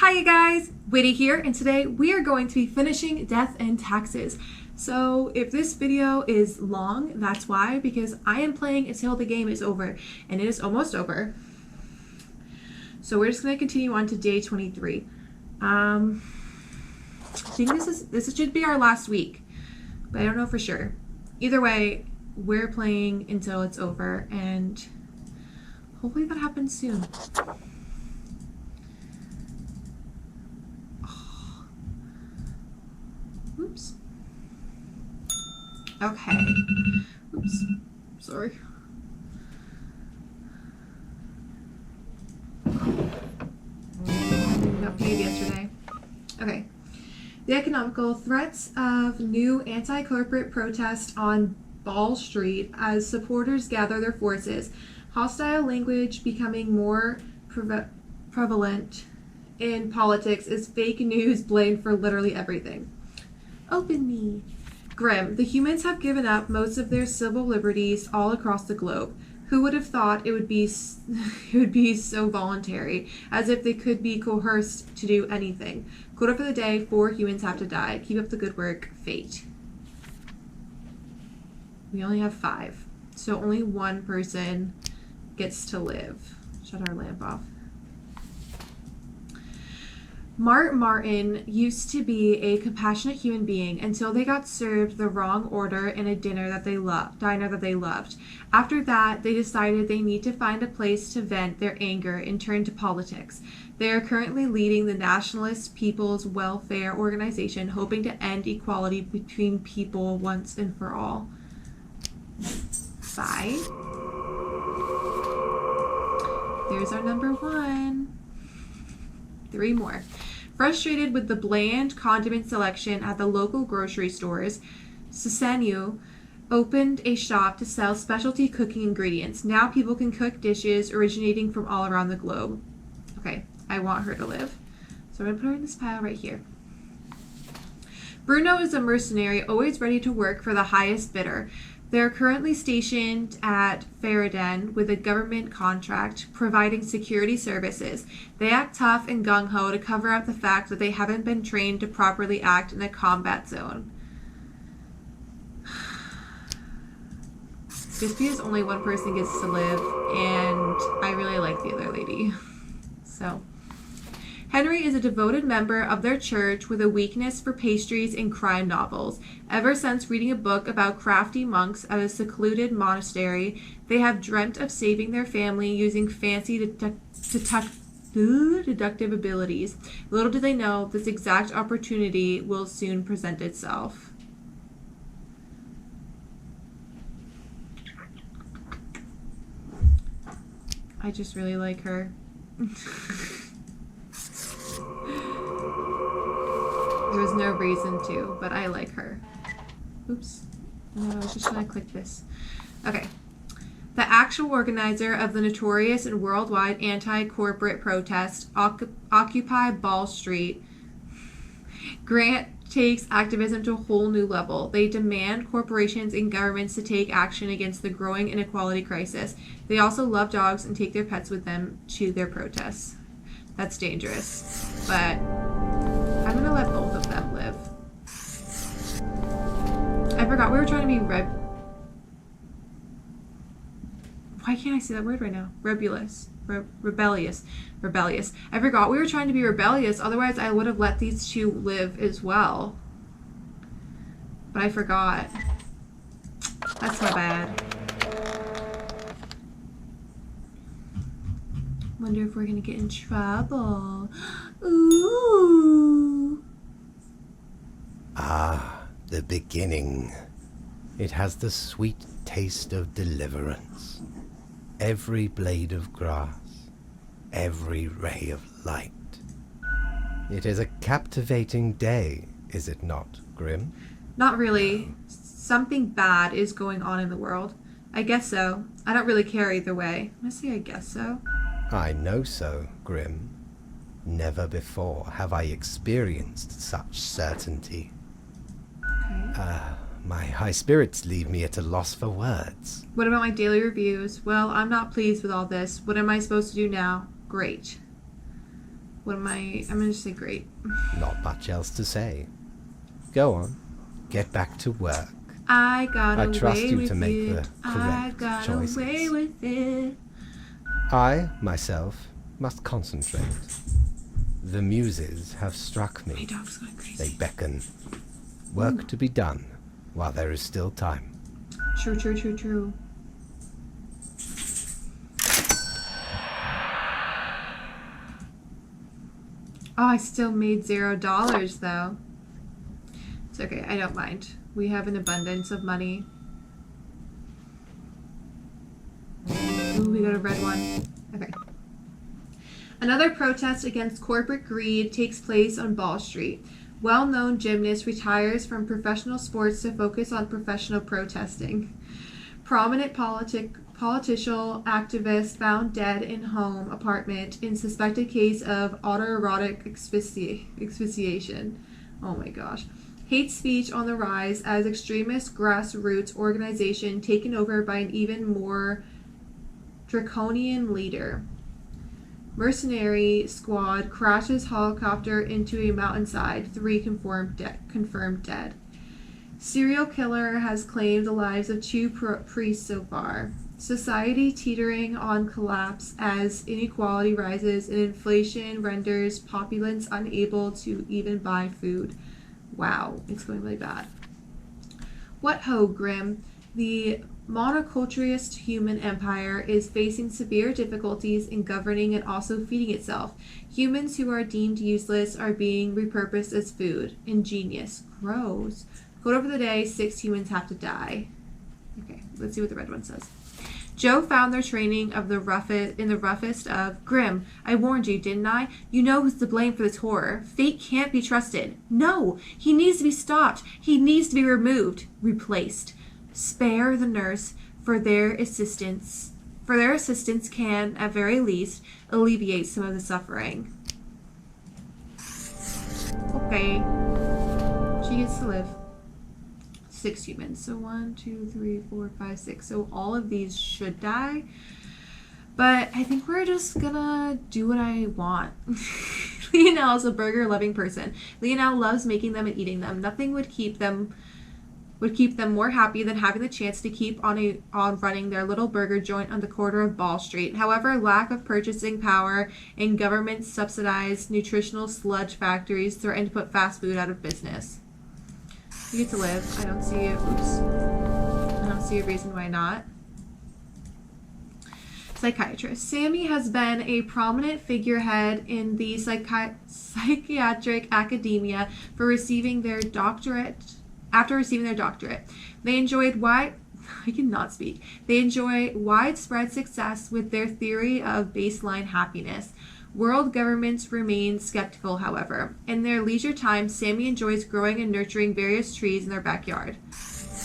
Hiya guys, Witty here, and today we are going to be finishing Death and Taxes. So if this video is long, that's why, because I am playing until the game is over, and it is almost over. So we're just going to continue on to day 23. I think this should be our last week, but I don't know for sure. Either way, we're playing until it's over, and hopefully that happens soon. Oops. Okay. Oops. Sorry. Got paid yesterday. Okay. The economical threats of new anti-corporate protest on Ball Street as supporters gather their forces. Hostile language becoming more prevalent in politics is fake news blamed for literally everything. Open me. Grim. The humans have given up most of their civil liberties all across the globe. Who would have thought it would be so voluntary, as if they could be coerced to do anything. Quote for the day, 4 humans have to die. Keep up the good work, Fate. We only have 5, so only 1 person gets to live. Shut our lamp off. Martin used to be a compassionate human being until they got served the wrong order in a diner that they loved. After that, they decided they need to find a place to vent their anger and turn to politics. They are currently leading the Nationalist People's Welfare Organization, hoping to end equality between people once and for all. Bye. There's our number 1. 3 more. Frustrated with the bland condiment selection at the local grocery stores, Susanyu opened a shop to sell specialty cooking ingredients. Now people can cook dishes originating from all around the globe. Okay, I want her to live. So I'm going to put her in this pile right here. Bruno is a mercenary, always ready to work for the highest bidder. They're currently stationed at Faraden with a government contract providing security services. They act tough and gung-ho to cover up the fact that they haven't been trained to properly act in a combat zone. Just because only 1 person gets to live, and I really like the other lady. So, Henry is a devoted member of their church with a weakness for pastries and crime novels. Ever since reading a book about crafty monks at a secluded monastery, they have dreamt of saving their family using fancy deductive abilities. Little do they know, this exact opportunity will soon present itself. I just really like her. There was no reason to, but I like her. Oops. No, I was just trying to click this. Okay. The actual organizer of the notorious and worldwide anti-corporate protest, Occupy Ball Street, Grant takes activism to a whole new level. They demand corporations and governments to take action against the growing inequality crisis. They also love dogs and take their pets with them to their protests. That's dangerous, but I'm gonna let both of them live. I forgot we were trying to be Why can't I say that word right now? Rebellious. Rebellious. I forgot we were trying to be rebellious, otherwise I would have let these 2 live as well. But I forgot. That's my bad. Wonder if we're gonna get in trouble. Ooh. Ah, the beginning. It has the sweet taste of deliverance. Every blade of grass, every ray of light. It is a captivating day, is it not, Grim? Not really. Something bad is going on in the world. I guess so. I don't really care either way. I'm gonna say I guess so. I know so, Grim. Never before have I experienced such certainty. Okay. My high spirits leave me at a loss for words. What about my daily reviews? Well, I'm not pleased with all this. What am I supposed to do now? Great. What am I? I'm gonna just say great. Not much else to say. Go on. Get back to work. I got I away trust you with to make it. the I correct got choices. away with it. I, myself, must concentrate. The muses have struck My me. dog's going crazy. They beckon. Work to be done while there is still time. True, true, true, true. Oh, I still made $0 though. It's okay, I don't mind. We have an abundance of money. Ooh, we got a red one. Okay. Another protest against corporate greed takes place on Ball Street. Well-known gymnast retires from professional sports to focus on professional protesting. Prominent politician activist found dead in home apartment in suspected case of autoerotic asphyxiation. Oh my gosh. Hate speech on the rise as extremist grassroots organization taken over by an even more draconian leader. Mercenary squad crashes helicopter into a mountainside. 3 confirmed dead. Serial killer has claimed the lives of 2 priests so far. Society teetering on collapse as inequality rises and inflation renders populace unable to even buy food. Wow, it's going really bad. What ho, Grim? The monoculturist human empire is facing severe difficulties in governing and also feeding itself. Humans who are deemed useless are being repurposed as food. Ingenious. Gross. Quote over the day, 6 humans have to die. Okay, let's see what the red one says. Joe found their training of the roughest of Grim. I warned you, didn't I? You know who's to blame for this horror. Fate can't be trusted. No, he needs to be stopped. He needs to be removed, replaced. Spare the nurse for their assistance. For their assistance can, at very least, alleviate some of the suffering. Okay. She gets to live. 6 humans. So 1, 2, 3, 4, 5, 6. So all of these should die. But I think we're just gonna do what I want. Lionel is a burger loving person. Lionel loves making them and eating them. Nothing would keep them more happy than having the chance to keep on running their little burger joint on the corner of Ball Street. However, lack of purchasing power and government subsidized nutritional sludge factories threaten to put fast food out of business. You get to live. I don't see it. Oops. I don't see a reason why not. Psychiatrist. Sammy has been a prominent figurehead in the psychiatric academia for receiving their doctorate. After receiving their doctorate, they enjoyed They enjoy widespread success with their theory of baseline happiness. World governments remain skeptical, however. In their leisure time, Sammy enjoys growing and nurturing various trees in their backyard.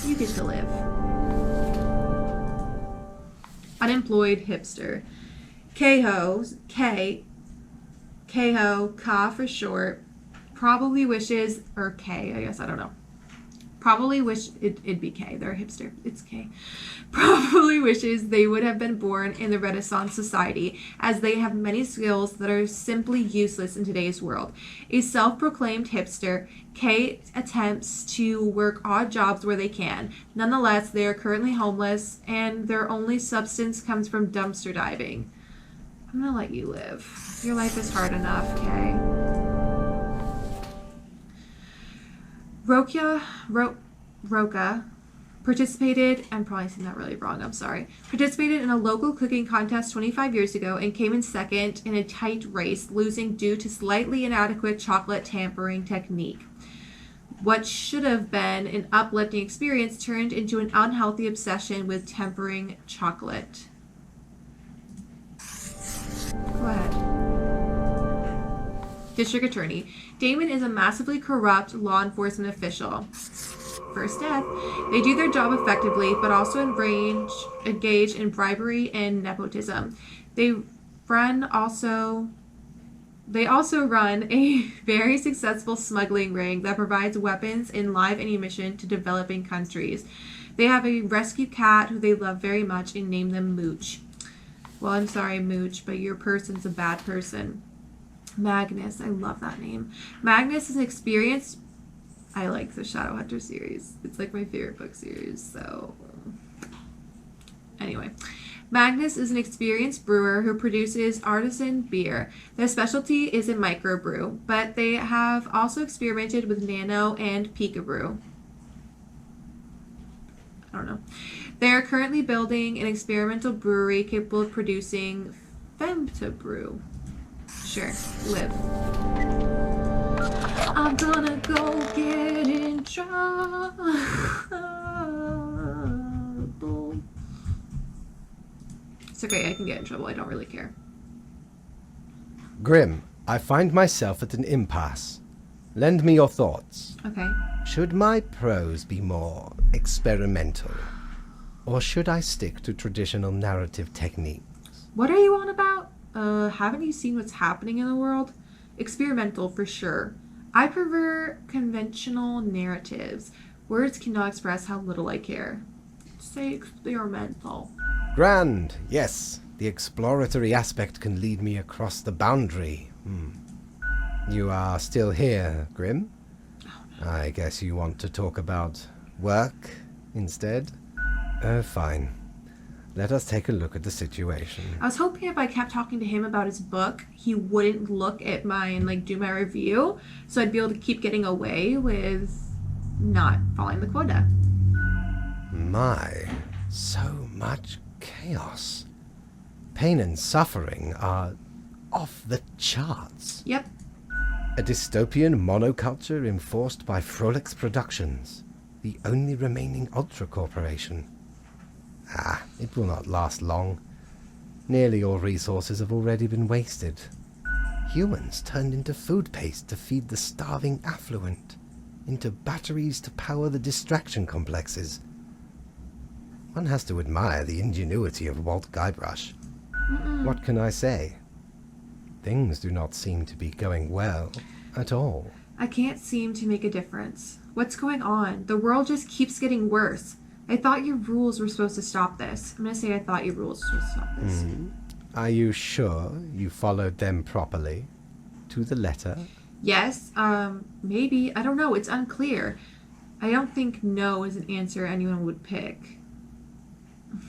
You get to live. Unemployed hipster. K-Ho, Ka for short, probably wishes, or K, I guess, I don't know. Probably wish it'd be K. They're a hipster. It's K. Probably wishes they would have been born in the Renaissance society, as they have many skills that are simply useless in today's world. A self-proclaimed hipster, K attempts to work odd jobs where they can. Nonetheless, they are currently homeless, and their only substance comes from dumpster diving. I'm gonna let you live. Your life is hard enough, K. Roka participated, I'm probably saying that really wrong, I'm sorry, participated in a local cooking contest 25 years ago and came in second in a tight race, losing due to slightly inadequate chocolate tampering technique. What should have been an uplifting experience turned into an unhealthy obsession with tempering chocolate. Go ahead. District Attorney. Damon is a massively corrupt law enforcement official. First death. They do their job effectively, but also engage in bribery and nepotism. They also run a very successful smuggling ring that provides weapons and live ammunition to developing countries. They have a rescue cat who they love very much and name them Mooch. Well, I'm sorry, Mooch, but your person's a bad person. Magnus. I love that name. Magnus is an experienced... I like the Shadowhunter series. It's like my favorite book series, so... Anyway. Magnus is an experienced brewer who produces artisan beer. Their specialty is in microbrew, but they have also experimented with nano and picabrew. I don't know. They are currently building an experimental brewery capable of producing femtobrew. Sure, live. I'm gonna go get in trouble. It's okay, I can get in trouble. I don't really care. Grim, I find myself at an impasse. Lend me your thoughts. Okay. Should my prose be more experimental? Or should I stick to traditional narrative techniques? What are you on about? Haven't you seen what's happening in the world? Experimental for sure. I prefer conventional narratives. Words cannot express how little I care. Say experimental. Grand, yes. The exploratory aspect can lead me across the boundary. You are still here, Grim? Oh, no. I guess you want to talk about work instead? Fine. Let us take a look at the situation. I was hoping if I kept talking to him about his book, he wouldn't look at mine, like, do my review, so I'd be able to keep getting away with not following the quota. My, so much chaos. Pain and suffering are off the charts. Yep. A dystopian monoculture enforced by Frolix Productions, the only remaining Ultra Corporation. It will not last long. Nearly all resources have already been wasted. Humans turned into food paste to feed the starving affluent, into batteries to power the distraction complexes. One has to admire the ingenuity of Walt Guybrush. What can I say? Things do not seem to be going well at all. I can't seem to make a difference. What's going on? The world just keeps getting worse. I thought your rules were supposed to stop this. I'm going to say I thought your rules were supposed to stop this. Are you sure you followed them properly? To the letter? Yes, maybe. I don't know. It's unclear. I don't think no is an answer anyone would pick.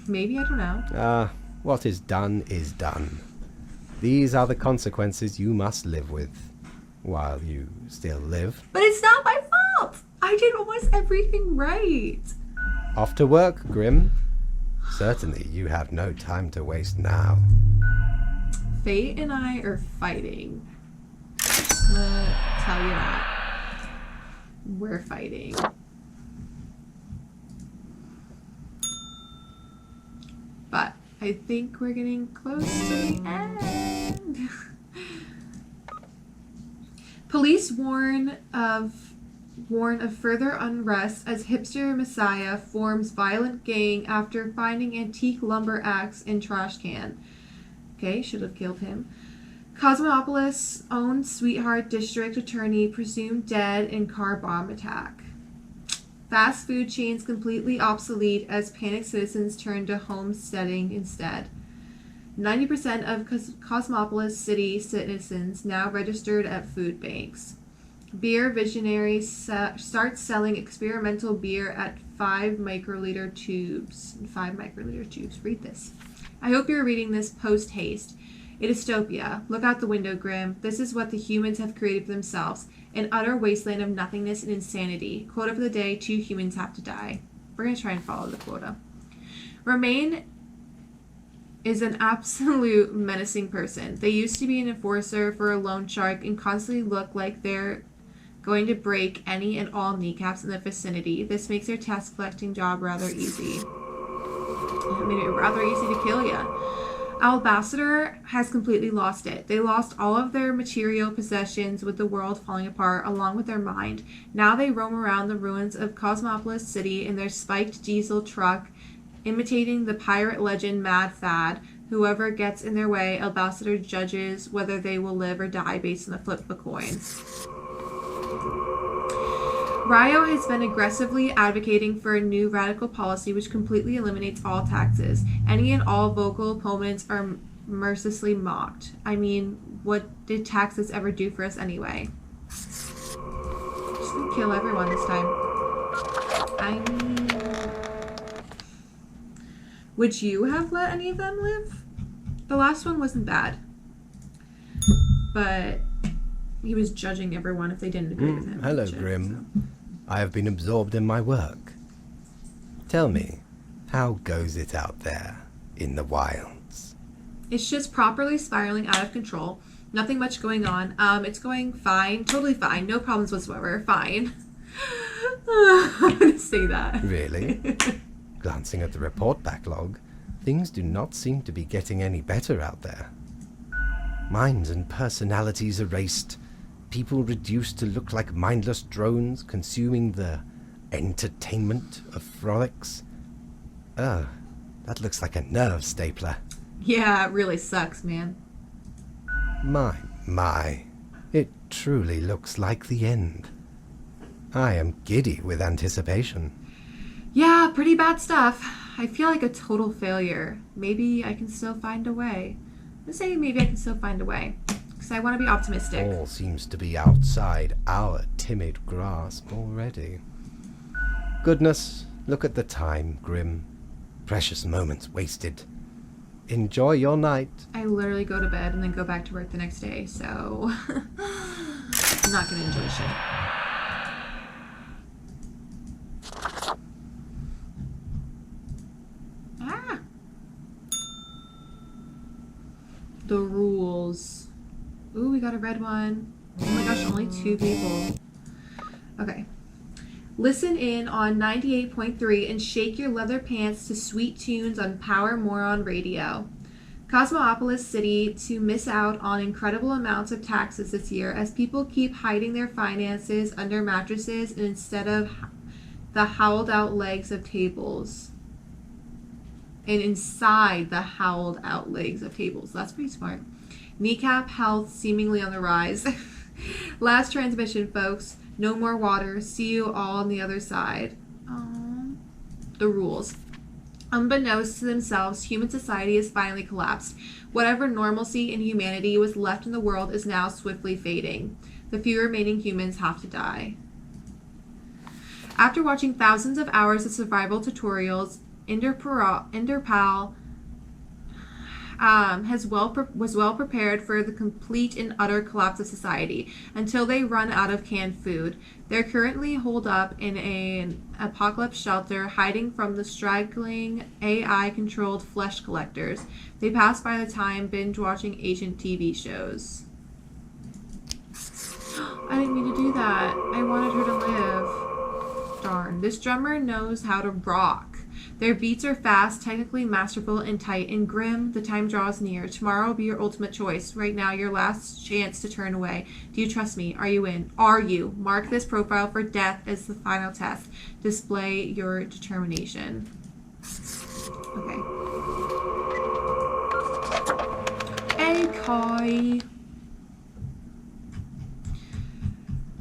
Maybe, I don't know. What is done is done. These are the consequences you must live with, while you still live. But it's not my fault! I did almost everything right. Off to work, Grim. Certainly you have no time to waste now. Fate and I are fighting. I'm gonna tell you that. We're fighting. But I think we're getting close to the end. Police warn of further unrest as hipster messiah forms violent gang after finding antique lumber axe in trash can. Okay, should have killed him. Cosmopolis own sweetheart district attorney presumed dead in car bomb attack. Fast food chains completely obsolete as panicked citizens turn to homesteading instead. 90% of Cosmopolis city citizens now registered at food banks. Beer visionary starts selling experimental beer at 5 microliter tubes. 5 microliter tubes. Read this. I hope you're reading this post haste. A dystopia. Look out the window, Grim. This is what the humans have created for themselves. An utter wasteland of nothingness and insanity. Quote of the day, 2 humans have to die. We're going to try and follow the quota. Remain is an absolute menacing person. They used to be an enforcer for a loan shark and constantly look like they're going to break any and all kneecaps in the vicinity. This makes their tax collecting job rather easy. I mean, rather easy to kill ya. Albassador has completely lost it. They lost all of their material possessions with the world falling apart, along with their mind. Now they roam around the ruins of Cosmopolis City in their spiked diesel truck, imitating the pirate legend Mad Thad. Whoever gets in their way, Albassador judges whether they will live or die based on the flip of a coin. Rio has been aggressively advocating for a new radical policy which completely eliminates all taxes. Any and all vocal opponents are mercilessly mocked. I mean, what did taxes ever do for us anyway? Just gonna kill everyone this time. I mean, would you have let any of them live? The last one wasn't bad, but he was judging everyone if they didn't agree with him. Hello, Grim. So. I have been absorbed in my work. Tell me, how goes it out there in the wilds? It's just properly spiraling out of control. Nothing much going on. It's going fine. Totally fine. No problems whatsoever. Fine. I'm going to say that. Really? Glancing at the report backlog, things do not seem to be getting any better out there. Minds and personalities erased. People reduced to look like mindless drones consuming the entertainment of frolics. Oh, that looks like a nerve stapler. Yeah, it really sucks, man. My. It truly looks like the end. I am giddy with anticipation. Yeah, pretty bad stuff. I feel like a total failure. Maybe I can still find a way. Let's say maybe I can still find a way. Because I want to be optimistic. All seems to be outside our timid grasp already. Goodness, look at the time, Grim. Precious moments wasted. Enjoy your night. I literally go to bed and then go back to work the next day, so I'm not going to enjoy shit. Ah! The rules. Ooh, we got a red one. Oh my gosh, only 2 people. Okay. Listen in on 98.3 and shake your leather pants to sweet tunes on Power Moron Radio. Cosmopolis City to miss out on incredible amounts of taxes this year as people keep hiding their finances under mattresses and instead of the howled out legs of tables. And inside the howled out legs of tables. That's pretty smart. Kneecap health seemingly on the rise. Last transmission, folks. No more water. See you all on the other side. Aww. The rules. Unbeknownst to themselves, human society has finally collapsed. Whatever normalcy and humanity was left in the world is now swiftly fading. The few remaining humans have to die. After watching thousands of hours of survival tutorials, Enderpal was well prepared for the complete and utter collapse of society until they run out of canned food. They're currently holed up in an apocalypse shelter, hiding from the straggling AI-controlled flesh collectors. They pass by the time binge-watching ancient TV shows. I didn't mean to do that. I wanted her to live. Darn. This drummer knows how to rock. Their beats are fast, technically masterful, and tight. And Grim, the time draws near. Tomorrow will be your ultimate choice. Right now, your last chance to turn away. Do you trust me? Are you in? Are you? Mark this profile for death as the final test. Display your determination. Okay. Okay.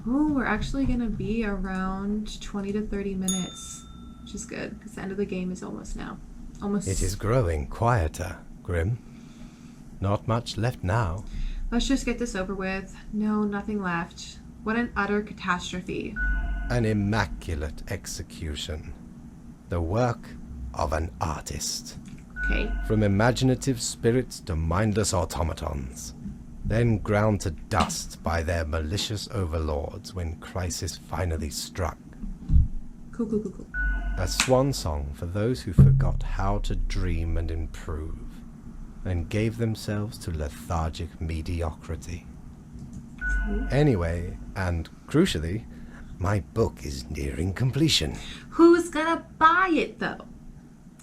Oh, we're actually going to be around 20 to 30 minutes. Which is good, because the end of the game is almost now. Almost. It is growing quieter, Grim. Not much left now. Let's just get this over with. No, nothing left. What an utter catastrophe. An immaculate execution. The work of an artist. Okay. From imaginative spirits to mindless automatons. Then ground to dust by their malicious overlords when crisis finally struck. Cool, cool, cool, cool. A swan song for those who forgot how to dream and improve, and gave themselves to lethargic mediocrity. Anyway, and crucially, my book is nearing completion. Who's gonna buy it, though?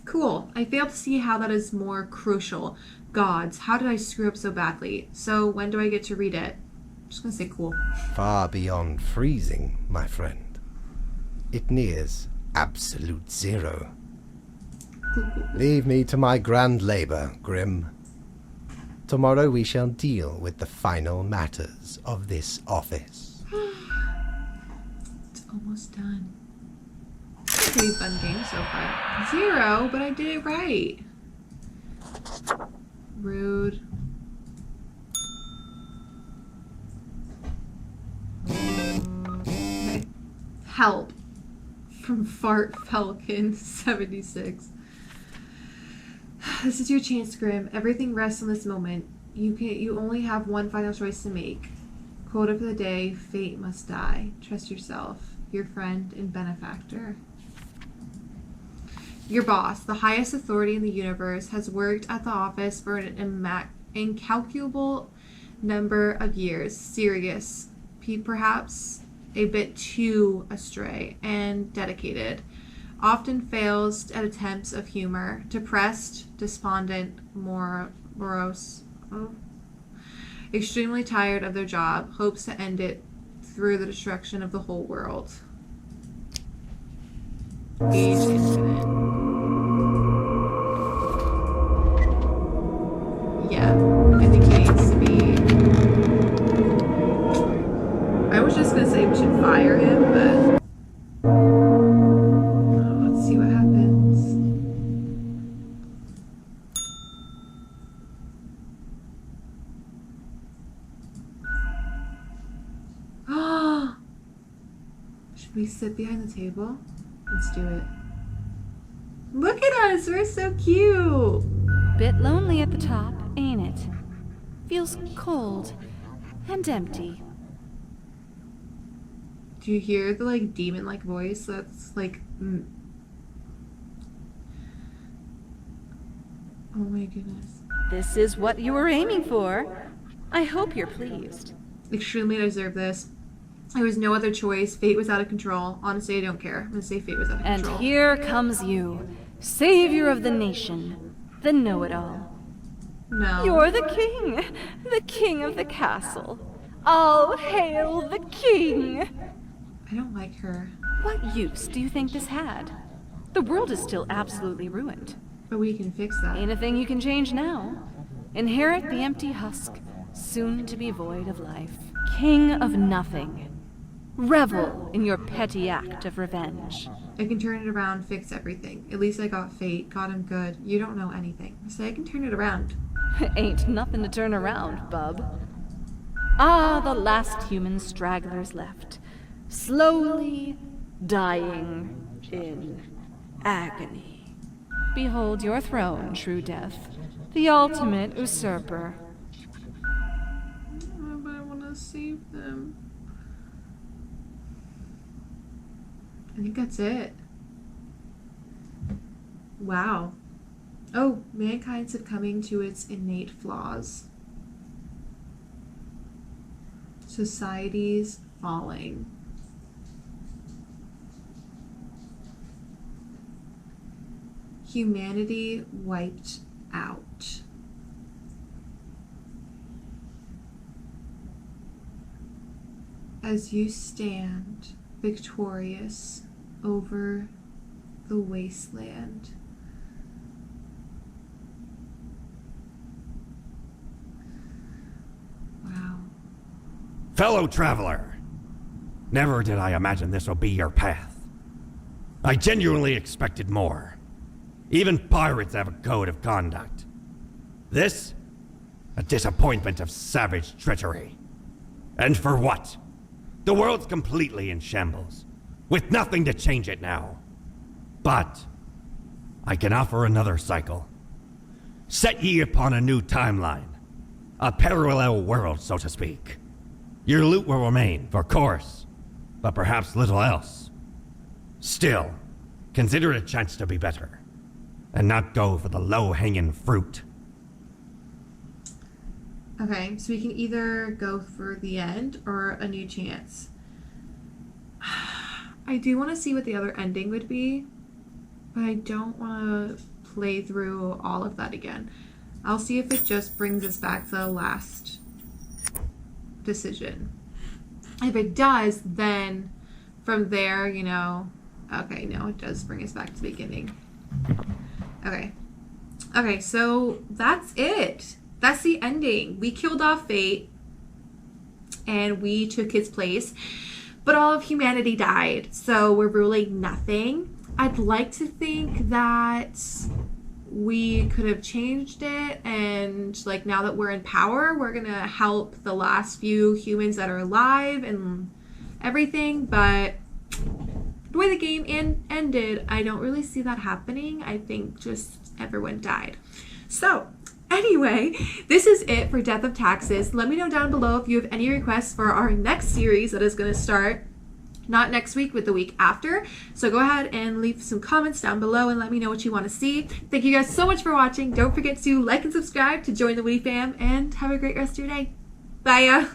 Cool. I failed to see how that is more crucial. Gods, how did I screw up so badly? So when do I get to read it? I'm just gonna say cool. Far beyond freezing, my friend. It nears absolute zero. Leave me to my grand labor, Grim. Tomorrow we shall deal with the final matters of this office. It's almost done. It's a pretty fun game so far. 0, but I did it right. Rude. Help from Fart Falcon 76. This is your chance, Grim. Everything rests on this moment. You only have one final choice to make. Quote of the day, fate must die. Trust yourself, your friend and benefactor. Your boss, the highest authority in the universe, has worked at the office for an incalculable number of years. Serious, perhaps a bit too astray, and dedicated. Often fails at attempts of humor. Depressed, despondent, morose. Extremely tired of their job. Hopes to end it through the destruction of the whole world. Age infinite. Yeah, I think he needs to be... I was just gonna say we should fire him, but... Oh, let's see what happens. Ah! Should we sit behind the table? Let's do it. Look at us! We're so cute! Bit lonely at the top, ain't it? Feels cold and empty. Do you hear the like demon-like voice? That's like, oh my goodness. This is what you were aiming for. I hope you're pleased. Extremely deserve this. There was no other choice. Fate was out of control. Honestly, I don't care. I'm gonna say fate was out of And control. here comes you, savior of the nation, the know-it-all. No. You're the king of the castle. All hail the king! I don't like her. What use do you think this had? The world is still absolutely ruined. But we can fix that. Ain't a thing you can change now. Inherit the empty husk, soon to be void of life. King of nothing. Revel in your petty act of revenge. I can turn it around, fix everything. At least I got fate, got him good. You don't know anything. So I can turn it around. Ain't nothing to turn around, bub. Ah, the last human stragglers left. Slowly dying in agony. Behold your throne, true death. The ultimate usurper. But I want to save them. I think that's it. Wow. Oh, mankind's succumbing to its innate flaws. Society's falling. Humanity wiped out. As you stand victorious over the wasteland. Wow. Fellow traveler, never did I imagine this would be your path. I genuinely expected more. Even pirates have a code of conduct. This? A disappointment of savage treachery. And for what? The world's completely in shambles, with nothing to change it now. But I can offer another cycle. Set ye upon a new timeline. A parallel world, so to speak. Your loot will remain, of course, but perhaps little else. Still, consider it a chance to be better, and not go for the low-hanging fruit. Okay, so we can either go for the end or a new chance. I do want to see what the other ending would be, but I don't want to play through all of that again. I'll see if it just brings us back to the last decision. If it does, then from there, you know... Okay, no, it does bring us back to the beginning. Okay. Okay, so that's it. That's the ending. We killed off Fate, and we took his place, but all of humanity died, so we're ruling nothing. I'd like to think that we could have changed it, and like now that we're in power, we're gonna help the last few humans that are alive and everything, but the way the game ended, I don't really see that happening. I think just everyone died. So anyway, this is it for Death of Taxes. Let me know down below if you have any requests for our next series that is going to start not next week, but the week after. So go ahead and leave some comments down below and let me know what you want to see. Thank you guys so much for watching. Don't forget to like and subscribe to join the Woody fam, and have a great rest of your day. Bye.